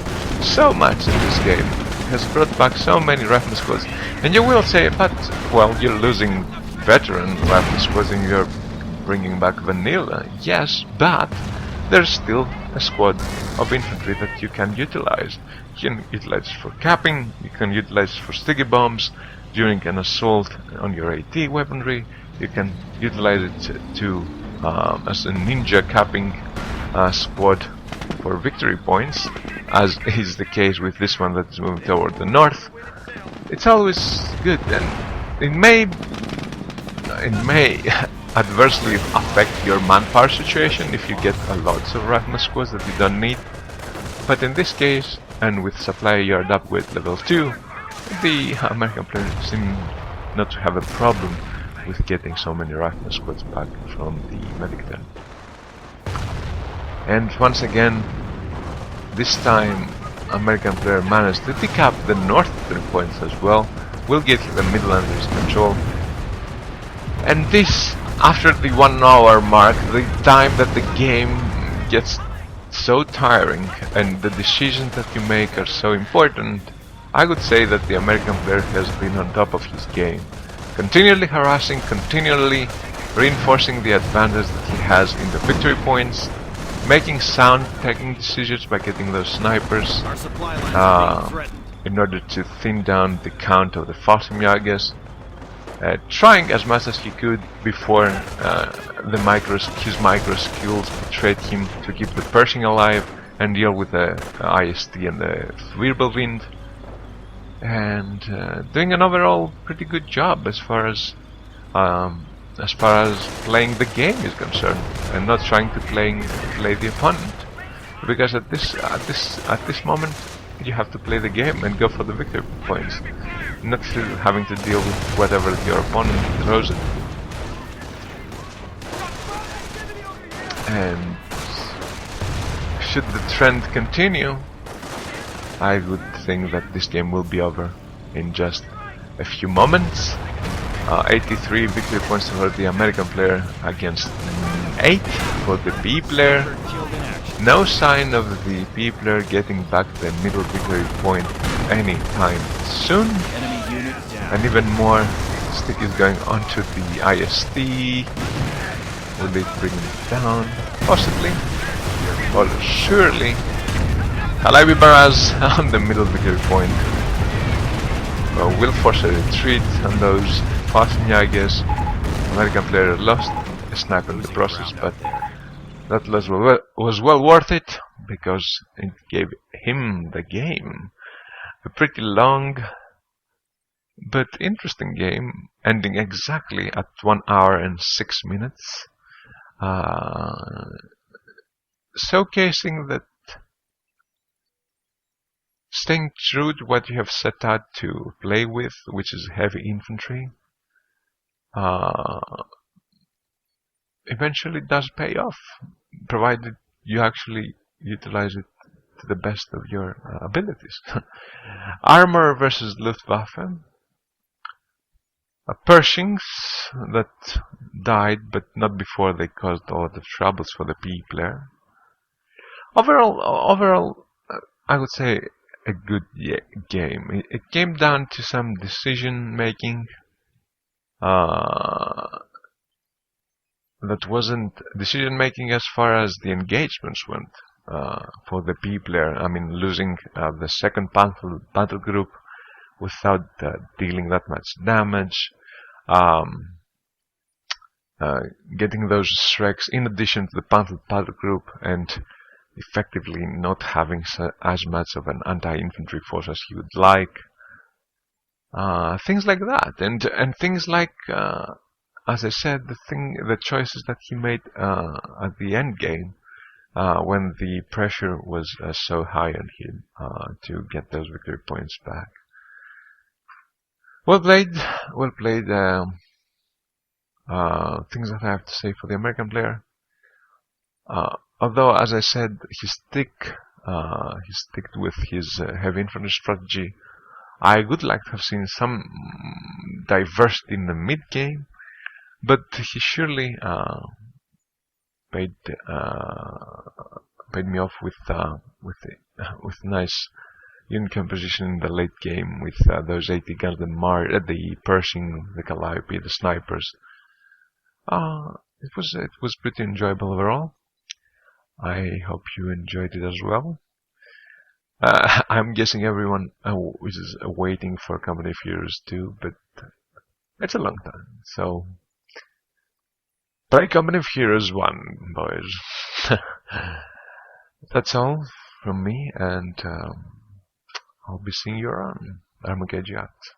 so much in this game. It has brought back so many rifleman squads. And you will say, but, well, you're losing veteran rifleman squads and you're bringing back vanilla. Yes, but there's still a squad of infantry that you can utilize. You can utilize for capping, you can utilize for sticky bombs during an assault on your AT weaponry, you can utilize it to as a ninja capping squad for victory points, as is the case with this one that is moving toward the north. It's always good, and it may adversely affect your manpower situation if you get a lot of rifleman squads that you don't need. But in this case, and with supply yard upgrade level 2, the American players seem not to have a problem with getting so many rifleman squads back from the medic tent. And once again, this time American player managed to pick up the north 3 points as well. Will get the middle under his control. And this, after the 1 hour mark, the time that the game gets so tiring and the decisions that you make are so important, I would say that the American player has been on top of his game. Continually harassing, continually reinforcing the advantage that he has in the victory points, making sound taking decisions by getting those snipers in order to thin down the count of the Fossimyagas, trying as much as he could before his micro skills betrayed him to keep the Pershing alive and deal with the IST and the Wirbelwind, and doing an overall pretty good job as far as playing the game is concerned, and not trying to play the opponent, because at this moment you have to play the game and go for the victory points, not having to deal with whatever your opponent throws at you. And should the trend continue, I would think that this game will be over in just a few moments. 83 victory points for the American player against 8 for the B player. No sign of the B player getting back the middle victory point anytime soon. And even more stick is going onto the IST. Will they bring it down? Possibly. Or surely. Halabi Baraz on the middle victory point. Will force a retreat on those Fossimyagas. American player lost a sniper in the process, but that loss was well worth it, because it gave him the game. A pretty long but interesting game, ending exactly at 1 hour and 6 minutes, showcasing that staying true to what you have set out to play with, which is heavy infantry, eventually does pay off, provided you actually utilize it to the best of your abilities. Armor versus Luftwaffe. Pershings that died, but not before they caused a lot of troubles for the P player. Overall, I would say a good game. It came down to some decision making that wasn't decision making as far as the engagements went for the B player. I mean, losing the second battle group without dealing that much damage, getting those Shreks in addition to the battle group, and effectively not having as much of an anti-infantry force as he would like. Things like that, and things like, as I said, the choices that he made at the end game, when the pressure was so high on him to get those victory points back. Well played. Things that I have to say for the American player. Although, as I said, he sticked with his heavy infantry strategy. I would like to have seen some diversity in the mid game, but he surely paid me off with nice unit composition in the late game, with those 80 guns, the Pershing, the Calliope, the snipers. It was pretty enjoyable overall. I hope you enjoyed it as well. I'm guessing everyone is waiting for Company of Heroes 2, but it's a long time. So play Company of Heroes 1, boys. That's all from me, and I'll be seeing you around. I'm IIEXITIIITemplariusz.